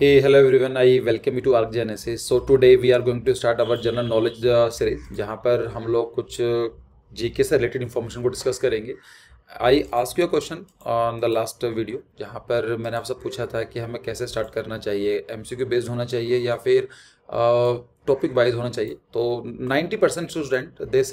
Hey, hello everyone. I welcome you to ArcGenesis. So today we are going to start our general knowledge series, जहाँ पर हम लोग कुछ GK से related information को discuss करेंगे. I ask you question on the last video, जहाँ पर मैंने आपसे पूछा था कि हमें कैसे स्टार्ट करना चाहिए, एमसीक्यू बेस्ड होना चाहिए या फिर टॉपिक वाइज होना चाहिए. तो 90% स्टूडेंट दे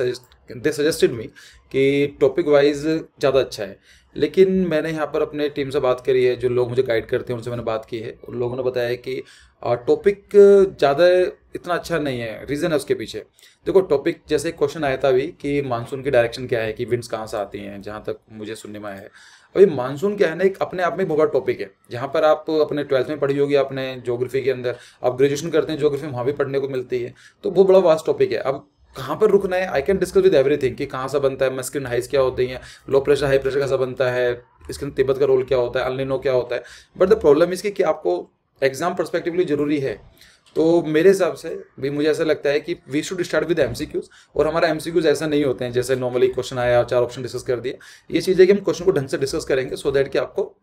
सजेस्टेड मी कि टॉपिक वाइज ज़्यादा अच्छा है. लेकिन मैंने यहाँ पर अपने टीम से बात करी है, जो लोग मुझे गाइड करते हैं उनसे मैंने बात की है. उन लोगों ने बताया है कि टॉपिक ज़्यादा इतना अच्छा नहीं है. रीज़न है उसके पीछे. देखो, टॉपिक जैसे क्वेश्चन आया था अभी कि मानसून की डायरेक्शन क्या है, कि विंड्स कहाँ से आती हैं, जहाँ तक मुझे सुनने में आया है. अभी मानसून क्या है ना, एक अपने आप में बहुत बड़ा टॉपिक है. जहाँ पर आप अपने 12th में पढ़ी होगी, आपने ज्योग्राफी के अंदर, आप ग्रेजुएशन करते हैं ज्योग्राफी में, वहाँ भी पढ़ने को मिलती है. तो बहुत बड़ा वास्ट टॉपिक है. अब कहाँ पर रुकना है, I can discuss with everything कि कहाँ से बनता है, मस्किन हाइस क्या होती हैं, लो प्रेशर हाई प्रेशर कैसा बनता है, इसके अंदर तिब्बत का रोल क्या होता है, अल-नीनो क्या होता है. बट द प्रॉब्लम इसकी कि आपको एग्जाम परस्पेक्टिवली जरूरी है. तो मेरे हिसाब से भी मुझे ऐसा लगता है कि we should start with MCQs. और हमारा एमसीक्यूज ऐसा नहीं होते हैं जैसे नॉर्मली क्वेश्चन आया, 4 ऑप्शन डिस्कस कर दिए. ये चीज़ है कि हम क्वेश्चन को ढंग से डिस्कस करेंगे सो दैट कि आपको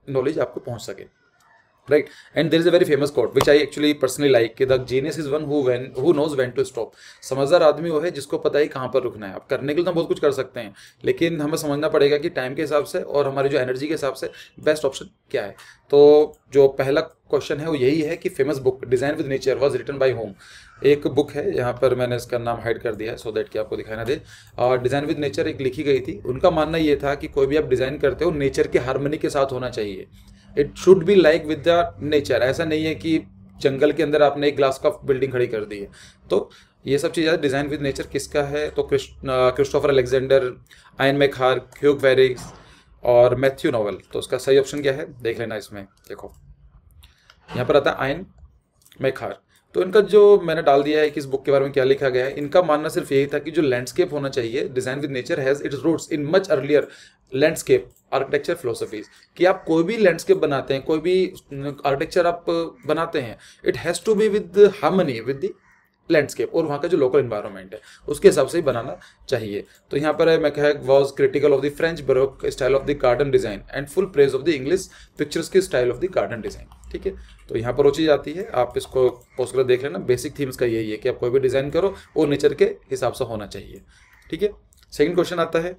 नॉलेज आपको पहुंच सके. Right. And there is a very famous quote which I actually personally like कि the genius is one who knows when to stop. समझदार आदमी वो है जिसको पता है कहाँ पर रुकना है. आप करने के लिए तो बहुत कुछ कर सकते हैं, लेकिन हमें समझना पड़ेगा कि टाइम के हिसाब से और हमारी जो एनर्जी के हिसाब से बेस्ट ऑप्शन क्या है. तो जो पहला क्वेश्चन है वो यही है कि famous book design with nature was written by home. एक बुक है, यहाँ पर मैंने इसका नाम हाइड कर दिया है सो दैट कि आपको दिखाई ना दे. डिजाइन विद नेचर एक लिखी गई थी. उनका मानना ये था कि कोई भी आप डिजाइन करते हो नेचर के हार्मनी के साथ होना चाहिए. It should be like with the nature. ऐसा नहीं है कि जंगल के अंदर आपने एक ग्लास का बिल्डिंग खड़ी कर दी है. तो ये सब चीज़ें डिजाइन विद नेचर किसका है, तो Christopher Alexander, Ian McHarg, Hugh Ferriss और मैथ्यू नोवेल. तो उसका सही ऑप्शन क्या है देख लेना. इसमें देखो, यहाँ पर आता है आयन मैकहार. तो इनका जो मैंने डाल दिया है कि इस बुक के बारे में क्या लिखा गया है. इनका मानना सिर्फ यही था कि जो लैंडस्केप होना चाहिए, design with nature has its roots in much earlier landscape architecture philosophies. कि आप कोई भी लैंडस्केप बनाते हैं, कोई भी आर्किटेक्चर आप बनाते हैं, it has to be with harmony with the landscape और वहाँ का जो लोकल इन्वायरमेंट है उसके हिसाब से ही बनाना चाहिए. तो यहाँ पर है McHarg was critical of the French baroque style of the garden design and full praise of the English pictures की style of the garden design. ठीक है, तो यहाँ पर वो चीज़ आती है. आप इसको पोस्ट कर देख लेना. बेसिक थीम्स का यही है कि आप कोई भी डिजाइन करो वो नेचर के हिसाब से होना चाहिए. ठीक है. सेकेंड क्वेश्चन आता है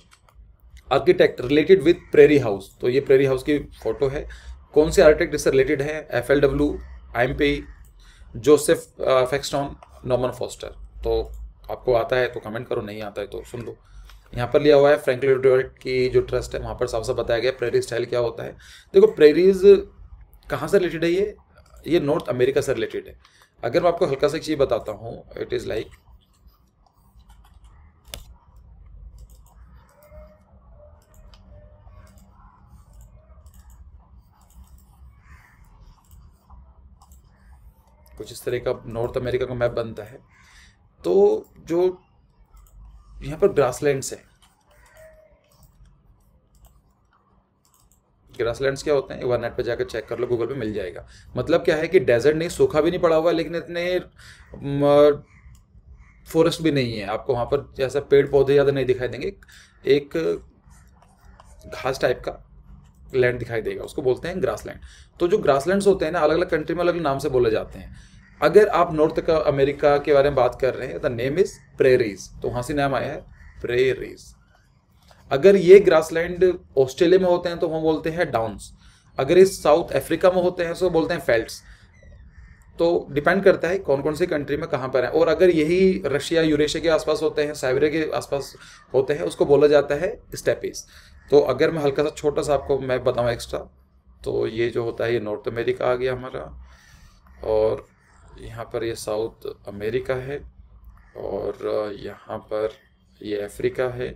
architect related with prairie house. तो ये प्रेरी हाउस की फोटो है. कौन से आर्किटेक्ट इससे रिलेटेड है? FLW, IMP, Joseph Paxton, Norman Foster. तो आपको आता है तो कमेंट करो, नहीं आता है तो सुन लो. यहाँ पर लिया हुआ है फ्रैंकलिन रुजवेल्ट की जो ट्रस्ट है, वहाँ पर साफ साफ बताया गया प्रेरी स्टाइल क्या होता है. देखो, प्रेरीज कहाँ से रिलेटेड है, ये नॉर्थ अमेरिका से रिलेटेड है. अगर मैं आपको हल्का सा एक चीज़ बताता हूँ, इट इज़ लाइक कुछ इस तरह का नॉर्थ अमेरिका का मैप बनता है. तो जो यहाँ पर ग्रासलैंड्स है, ग्रासलैंड्स क्या होते हैं एक बार नेट पे जाकर चेक कर लो, गूगल पे मिल जाएगा. मतलब क्या है कि डेजर्ट नहीं, सूखा भी नहीं पड़ा हुआ, लेकिन इतने फॉरेस्ट भी नहीं है. आपको वहाँ पर जैसा पेड़ पौधे ज़्यादा नहीं दिखाई देंगे. एक घास टाइप का लैंड दिखाई देगा, उसको बोलते हैं ग्रासलैंड. तो जो ग्रासलैंड्स होते हैं ना, अलग अलग कंट्री में अलग अलग नाम से बोले जाते हैं. अगर आप नॉर्थ का अमेरिका के बारे में बात कर रहे हैं, द नेम इज प्रेरीज. तो वहाँ से नाम आया है प्रेरीज. अगर ये ग्रासलैंड ऑस्ट्रेलिया में होते हैं तो वहाँ बोलते हैं डाउन्स. अगर इस साउथ अफ्रीका में होते हैं तो बोलते हैं फेल्ट्स. तो डिपेंड करता है कौन कौन सी कंट्री में कहाँ पर है. और अगर यही रशिया यूरेशिया के आसपास होते हैं, साइबेरिया के आसपास होते हैं, उसको बोला जाता है स्टेपीज. तो अगर मैं हल्का सा छोटा सा आपको मैं बताऊँ एक्स्ट्रा, तो ये जो होता है ये नॉर्थ अमेरिका आ गया हमारा, और यहाँ पर ये साउथ अमेरिका है, और यहाँ पर ये अफ्रीका है.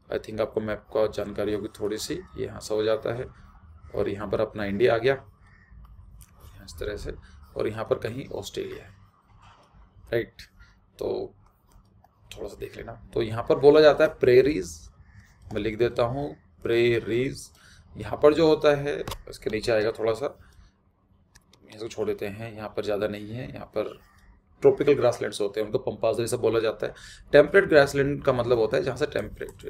आई थिंक आपको मैप का जानकारी होगी थोड़ी सी. ये यहाँ से हो जाता है, और यहाँ पर अपना इंडिया आ गया इस तरह से, और यहाँ पर कहीं ऑस्ट्रेलिया है. राइट. तो थोड़ा सा देख लेना. तो यहाँ पर बोला जाता है प्रेरीज. मैं लिख देता हूँ प्रेरीज. यहाँ पर जो होता है इसके नीचे आएगा थोड़ा सा, इसको छोड़ देते हैं. यहाँ पर ज़्यादा नहीं है. यहाँ पर ट्रॉपिकल ग्रासलैंड्स होते हैं, उनको पंपास से बोला जाता है. टेम्परेट ग्रासलैंड का मतलब होता है जहाँ से टेम्परेट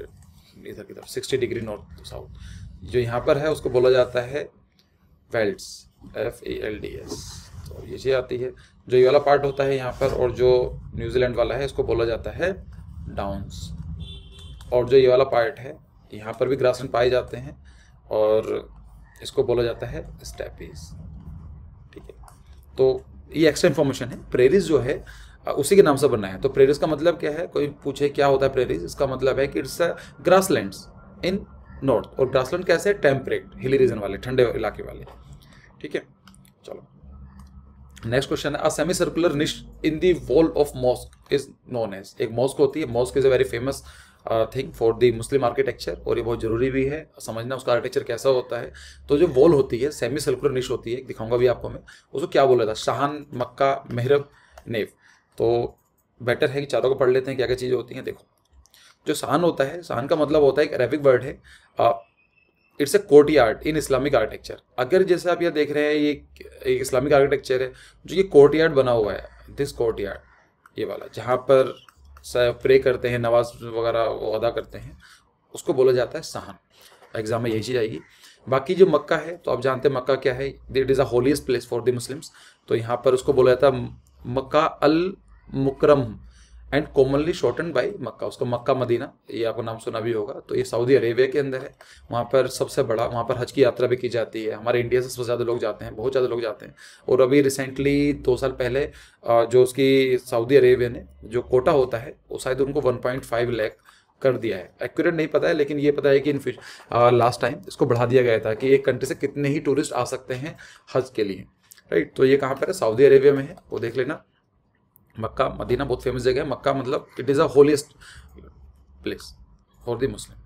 इधर की तरफ 60 डिग्री नॉर्थ टू साउथ. जो यहाँ पर है उसको बोला जाता है वेल्ड्स, FELDS. तो ये चीज़ आती है। जो ये वाला पार्ट होता है यहाँ पर और जो न्यूजीलैंड वाला है इसको बोला जाता है डाउन्स। और जो ये वाला पार्ट है यहाँ पर भी ग्रासलैंड पाए जाते हैं और इसको बोला जाता है स्टेपीज। ठीक है, तो ये एक्स्ट्रा इन्फॉर्मेशन है। प्रेरीज जो है उसी के नाम से बना है। तो प्रेरीज का मतलब क्या है, कोई पूछे क्या होता है प्रेरीज, इसका मतलब है कि इट्स ग्रासलैंड्स इन नॉर्थ। और ग्रासलैंड कैसे है, टेम्परेट हिली रीजन वाले, ठंडे इलाके वाले। ठीक है, चलो नेक्स्ट क्वेश्चन है, अ semi circular niche in the wall of mosque is known as. एक मॉस्क होती है, mosque is a very famous thing for the Muslim architecture, और ये बहुत जरूरी भी है समझना उसका आर्किटेक्चर कैसा होता है। तो जो वॉल होती है सेमी सर्कुलर निश होती है, दिखाऊंगा भी आपको मैं, उसको क्या बोला था, शाहान, मक्का, मेहरब, नेव। तो बेटर है कि चारों को पढ़ लेते हैं क्या क्या चीज़ें होती हैं। देखो, जो शाहान होता है, शाहान का मतलब होता है, एक अरेबिक वर्ड है, it's a courtyard in Islamic architecture. अगर जैसे आप ये देख रहे हैं, ये एक इस्लामिक आर्किटेक्चर है, जो ये कोर्टयार्ड बना हुआ है, दिस कोर्टयार्ड, ये वाला जहाँ पर प्रे करते हैं, नमाज वगैरह वो अदा करते हैं, उसको बोला जाता है शाहान। एग्जाम में यही चीज़ आएगी। बाकी जो मक्का है, तो आप जानते हैं मक्का क्या है, it is a holiest place for the Muslims. तो यहाँ पर उसको बोला जाता है मक्का अल मुकरम एंड कॉमनली शॉर्टन बाई मक्का। उसको मक्का मदीना, ये आपको नाम सुना भी होगा। तो ये सऊदी अरेबिया के अंदर है, वहाँ पर सबसे बड़ा, वहाँ पर हज की यात्रा भी की जाती है। हमारे इंडिया से सबसे ज़्यादा लोग जाते हैं, बहुत ज़्यादा लोग जाते हैं। और अभी रिसेंटली 2 साल पहले जो उसकी सऊदी अरेबिया ने जो कोटा होता है, वो शायद उनको 1.5 लाख कर दिया है। एक्यूरेट नहीं पता है, लेकिन ये पता है कि इन लास्ट टाइम इसको बढ़ा दिया गया था कि एक कंट्री से कितने ही टूरिस्ट आ सकते हैं हज के लिए। राइट, तो ये कहाँ पर है, सऊदी अरेबिया में है, वो देख लेना। मक्का मदीना बहुत फेमस जगह है। मक्का मतलब it is a holiest place for the मुस्लिम।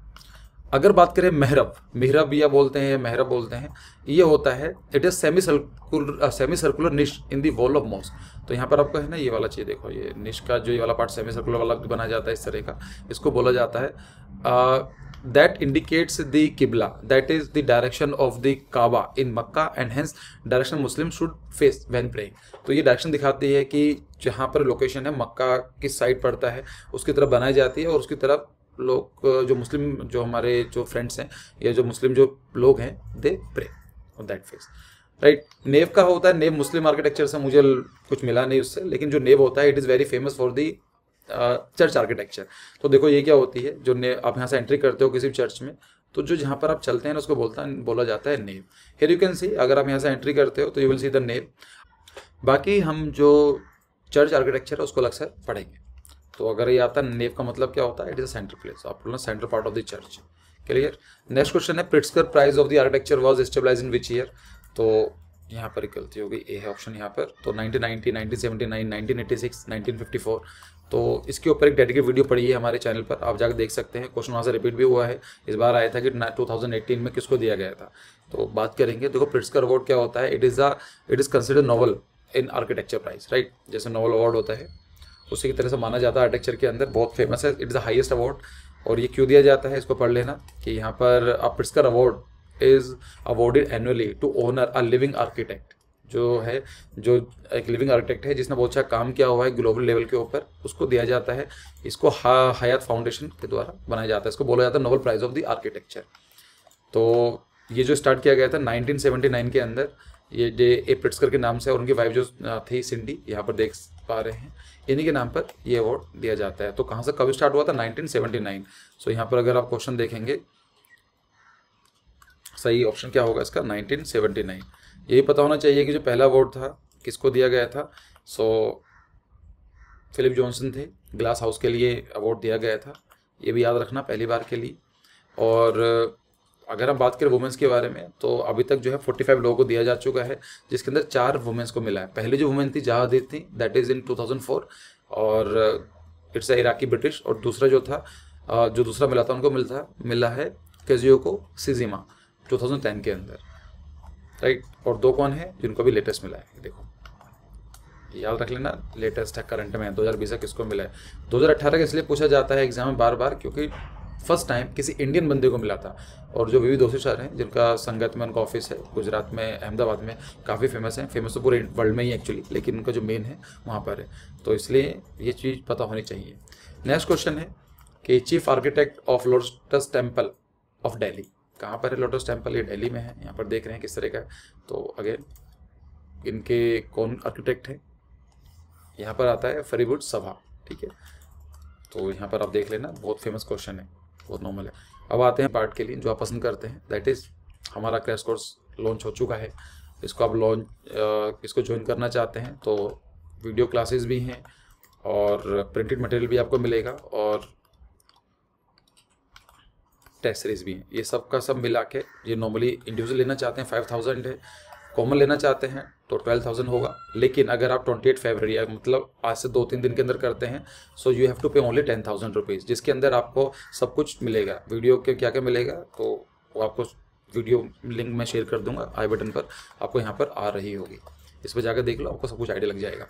अगर बात करें मेहरब, मेहरब या बोलते हैं, मेहरब बोलते हैं, ये होता है it is semi circular niche in the wall of mask. तो यहाँ पर आपको है ना ये वाला चीज़ देखो, ये निश का जो ये वाला पार्ट सेमी सर्कुलर वाला बनाया जाता है इस तरह का, इसको बोला जाता है that indicates the qibla, that is the direction of the Kaaba in Makkah and hence direction Muslims should face when praying। तो ये डायरेक्शन दिखाती है कि जहाँ पर लोकेशन है मक्का किस साइड पड़ता है, उसकी तरफ बनाई जाती है और उसकी तरफ लोग जो मुस्लिम, जो हमारे जो फ्रेंड्स हैं या जो मुस्लिम जो लोग हैं, they pray on that face. Right, nave का होता है, नेव मुस्लिम आर्किटेक्चर से मुझे कुछ मिला नहीं उससे, लेकिन जो नेव होता है it is very famous for the church architecture. तो देखो ये क्या होती है, जो आप यहाँ से एंट्री करते हो किसी भी चर्च में, तो जो जहाँ पर आप चलते हैं ना उसको बोला जाता है नेव। हियर यू कैन सी, अगर आप यहाँ से एंट्री करते हो तो यू विल सी द नेव। बाकी हम जो चर्च आर्किटेक्चर है उसको अलग से पढ़ेंगे। तो अगर ये आता है नेव का मतलब क्या होता है, it is a centre place, आप बोलना centre part of the church. Clear. Next question है, Pritzker prize of the architecture was established in which year. तो यहाँ पर गलती हो गई, ए है ऑप्शन यहाँ पर। तो 1990, 1979, 1986, 1954। तो इसके ऊपर एक डेडिकेट वीडियो पड़ी है हमारे चैनल पर, आप जाकर देख सकते हैं। क्वेश्चन वहाँ से रिपीट भी हुआ है, इस बार आया था कि 2018 में किसको दिया गया था, तो बात करेंगे। देखो प्रिट्जकर अवार्ड क्या होता है, it is consider Nobel in architecture prize. Right, जैसे नोबल अवार्ड होता है उसी की तरह से माना जाता है आर्किटेक्चर के अंदर, बहुत फेमस है, it is the highest award. और ये क्यों दिया जाता है इसको पढ़ लेना, कि यहाँ पर Pritzker award is awarded annually to honour a living architect, जो है जो एक लिविंग आर्किटेक्ट है जिसने बहुत अच्छा काम किया हुआ है ग्लोबल लेवल के ऊपर, उसको दिया जाता है। इसको हयात फाउंडेशन के द्वारा बनाया जाता है, इसको बोला जाता है Nobel prize of the architecture. तो ये जो स्टार्ट किया गया था 1979 के अंदर, ये ए प्रिट्जकर के नाम से, और उनकी वाइफ जो थी सिंडी, यहाँ पर देख पा रहे हैं, इन्हीं के नाम पर ये अवार्ड दिया जाता है। तो कहाँ से कब स्टार्ट हुआ था, 1979। सो यहाँ पर अगर आप क्वेश्चन देखेंगे, सही ऑप्शन क्या होगा इसका, 1979। यही पता होना चाहिए कि जो पहला अवार्ड था किसको दिया गया था। सो फिलिप जॉनसन थे, ग्लास हाउस के लिए अवार्ड दिया गया था, ये भी याद रखना पहली बार के लिए। और अगर हम बात करें वुमेंस के बारे में, तो अभी तक जो है 45 लोगों को दिया जा चुका है, जिसके अंदर 4 वुमेंस को मिला है। पहले जो वुमेन थी जहादीद थी, दैट इज़ इन 2004, और इट्स इराकी ब्रिटिश। और दूसरा जो था, जो दूसरा मिला था उनको मिला है केजुको सिजिमा 2010 के अंदर। राइट, और 2 कौन है जिनको भी लेटेस्ट मिला है, देखो याद रख लेना, लेटेस्ट है करंट में 2020 किसको मिला है। 2018 का इसलिए पूछा जाता है एग्जाम में बार बार, क्योंकि फर्स्ट टाइम किसी इंडियन बंदे को मिला था। और जो वीवी दोषी सर हैं, जिनका संगत में उनका ऑफिस है गुजरात में, अहमदाबाद में, काफ़ी फेमस है, फेमस तो पूरे वर्ल्ड में ही एक्चुअली, लेकिन उनका जो मेन है वहाँ पर है, तो इसलिए ये चीज़ पता होनी चाहिए। नेक्स्ट क्वेश्चन है कि chief architect of lotus temple of Delhi, कहाँ पर है लोटस टेम्पल, ये दिल्ली में है, यहाँ पर देख रहे हैं किस तरह का है। तो अगेन इनके कौन आर्किटेक्ट हैं? यहाँ पर आता है फरीबुर्द सभा, ठीक है। तो यहाँ पर आप देख लेना, बहुत फेमस क्वेश्चन है, बहुत नॉर्मल है। अब आते हैं पार्ट के लिए जो आप पसंद करते हैं, दैट इज़ हमारा क्रैश कोर्स लॉन्च हो चुका है। इसको आप इसको ज्वाइन करना चाहते हैं तो वीडियो क्लासेस भी हैं और प्रिंटेड मटेरियल भी आपको मिलेगा और टेस्ट सीरीज भी हैं। ये सब का सब मिला के, ये नॉर्मली इंडिविजुअल लेना चाहते हैं 5000 है, कॉमन लेना चाहते हैं तो 12000 होगा। लेकिन अगर आप 28 फरवरी मतलब आज से 2-3 दिन के अंदर करते हैं, सो यू हैव टू पे ओनली 10,000 रुपीज़, जिसके अंदर आपको सब कुछ मिलेगा। वीडियो के क्या क्या मिलेगा तो वो आपको वीडियो लिंक मैं शेयर कर दूंगा आई बटन पर, आपको यहाँ पर आ रही होगी, इस पर जाकर देख लो, आपको सब कुछ आइडिया लग जाएगा।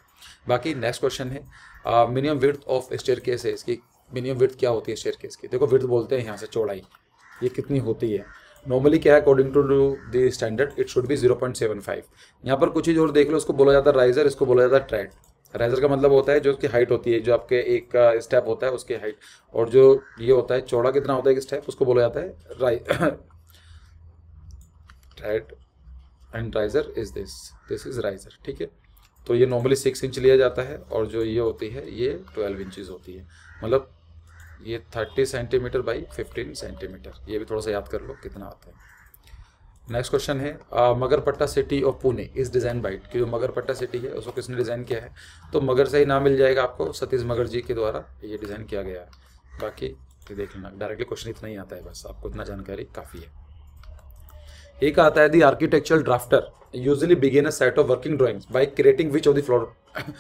बाकी नेक्स्ट क्वेश्चन है मिनिमम विड्थ ऑफ स्टेयरकेस है। इसकी मिनिमम विड्थ क्या होती है स्टेयरकेस की? देखो विड्थ बोलते हैं यहाँ से चौड़ाई, ये कितनी होती है? नॉर्मली क्या है, according to the standard it should be 0.75। यहाँ पर कुछ चीज़ और देख लो, उसको बोला जाता है राइजर, इसको बोला जाता है ट्रैड। राइजर का मतलब होता है जो उसकी हाइट होती है, जो आपके एक स्टेप होता है उसकी हाइट, और जो ये होता है चौड़ा कितना होता है एक स्टेप, उसको बोला जाता है trade and riser is this is riser, ठीक है। तो ये नॉर्मली 6 इंच लिया जाता है और जो ये होती है ये 12 इंचज़ होती है, मतलब ये 30 सेंटीमीटर बाई 15 सेंटीमीटर। ये भी थोड़ा सा याद कर लो कितना आता है। नेक्स्ट क्वेश्चन है Magarpatta city of Pune is design by, कि जो मगरपट्टा सिटी है उसको किसने डिज़ाइन किया है? तो मगर से ही नाम मिल जाएगा आपको, सतीश मगर जी के द्वारा ये डिज़ाइन किया गया है। बाकी ये देख लेना, डायरेक्टली क्वेश्चन इतना ही आता है, बस आपको इतना जानकारी काफ़ी है। एक आता है the architectural drafter usually begin a set of working drawings by creating which of the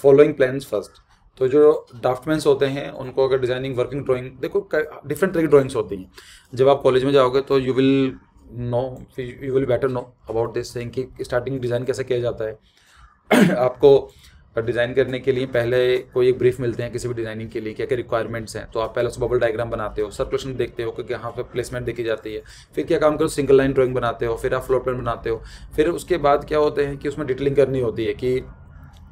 following plans first. तो जो ड्राफ्टमैन्स होते हैं उनको अगर डिजाइनिंग वर्किंग ड्राइंग, देखो डिफरेंट तरह की ड्राइंग्स होती हैं। जब आप कॉलेज में जाओगे तो you will better know about this thing कि स्टार्टिंग डिज़ाइन कैसे किया जाता है। आपको डिज़ाइन करने के लिए पहले कोई एक ब्रीफ मिलते हैं किसी भी डिज़ाइनिंग के लिए, क्या क्या रिक्वायरमेंट्स हैं। तो आप पहले उसको बबल डायग्राम बनाते हो, सर्कुलेशन देखते हो कि यहाँ पे प्लेसमेंट देखी जाती है, फिर क्या काम करो सिंगल लाइन ड्राइंग बनाते हो, फिर आप फ्लोर प्लान बनाते हो, फिर उसके बाद क्या होते हैं कि उसमें डिटेलिंग करनी होती है कि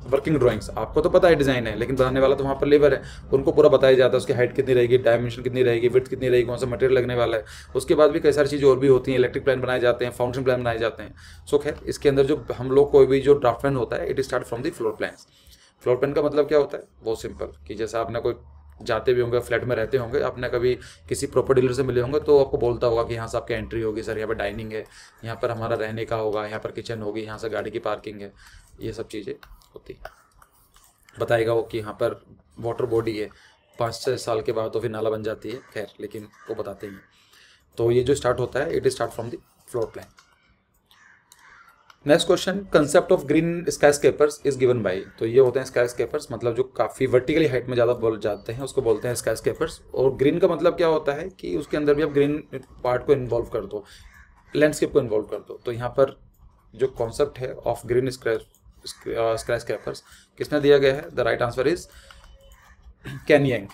वर्किंग ड्राइंग्स। आपको तो पता है डिज़ाइन है, लेकिन बनाने वाला तो वहाँ पर लेबर है, उनको पूरा बताया जाता है उसकी हाइट कितनी रहेगी, डायमेंशन कितनी रहेगी, विड्थ कितनी रहेगी, कौन सा मटेरियल लगने वाला है। उसके बाद भी कई सारी चीज़ें और भी होती हैं, इलेक्ट्रिक प्लान बनाए जाते हैं, फाउंडेशन प्लान बनाए जाते हैं। सो खैर इसके अंदर जो हम लोग कोई भी जो ड्राफ्टमैन होता है it start from the floor plans. Floor plan का मतलब क्या होता है? बहुत सिंपल, कि जैसा आपने कोई जाते भी होंगे, फ्लैट में रहते होंगे, आपने कभी किसी प्रॉपर डीलर से मिले होंगे तो आपको बोलता होगा कि यहाँ से आपकी एंट्री होगी सर, यहाँ पर डाइनिंग है, यहाँ पर हमारा रहने का होगा, यहाँ पर किचन होगी, यहाँ से गाड़ी की पार्किंग है, ये सब चीज़ें होती है। बताएगा वो कि यहाँ पर वाटर बॉडी है, 5-6 साल के बाद तो फिर नाला बन जाती है, खैर लेकिन वो बताते ही हैं। तो ये जो स्टार्ट होता है it start from the floor plan. Next question, concept of green skyscrapers is given by. तो ये होते हैं स्काईस्केपर्स, मतलब जो काफ़ी वर्टिकली हाइट में ज़्यादा बोल जाते हैं उसको बोलते हैं स्काईस्केपर्स। और ग्रीन का मतलब क्या होता है कि उसके अंदर भी आप ग्रीन पार्ट को इन्वॉल्व कर दो, लैंडस्केप को इन्वॉल्व कर दो। तो यहाँ पर जो कॉन्सेप्ट है ऑफ ग्रीन स्काईस्केपर्स किसने दिया गया है? द राइट आंसर इज केन यांग।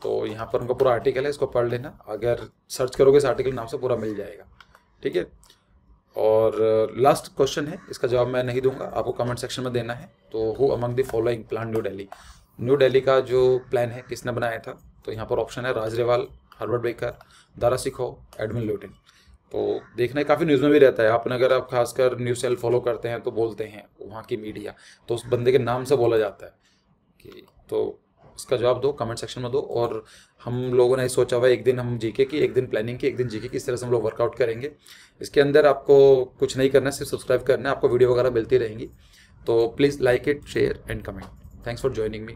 तो यहाँ पर उनका पूरा आर्टिकल है, इसको पढ़ लेना, अगर सर्च करोगे इस आर्टिकल नाम से पूरा मिल जाएगा, ठीक है। और लास्ट क्वेश्चन है, इसका जवाब मैं नहीं दूंगा, आपको कमेंट सेक्शन में देना है। तो who among the following plan new Delhi? New Delhi का जो प्लान है किसने बनाया था? तो यहाँ पर ऑप्शन है राज रेवाल, हर्बर्ट बेकर, दारा सिखो, एडमिन ल्यूटिन। तो देखना काफ़ी न्यूज़ में भी रहता है, आपने अगर आप खासकर न्यूज़ चैनल फॉलो करते हैं तो बोलते हैं वहाँ की मीडिया, तो उस बंदे के नाम से बोला जाता है कि, तो इसका जवाब दो, कमेंट सेक्शन में दो। और हम लोगों ने सोचा हुआ एक दिन हम जीके की, एक दिन प्लानिंग की, एक दिन जीके की, इस तरह से हम लोग वर्कआउट करेंगे। इसके अंदर आपको कुछ नहीं करना है, सिर्फ सब्सक्राइब करना है, आपको वीडियो वगैरह मिलती रहेंगी। तो please like it, share and comment. Thanks for joining me.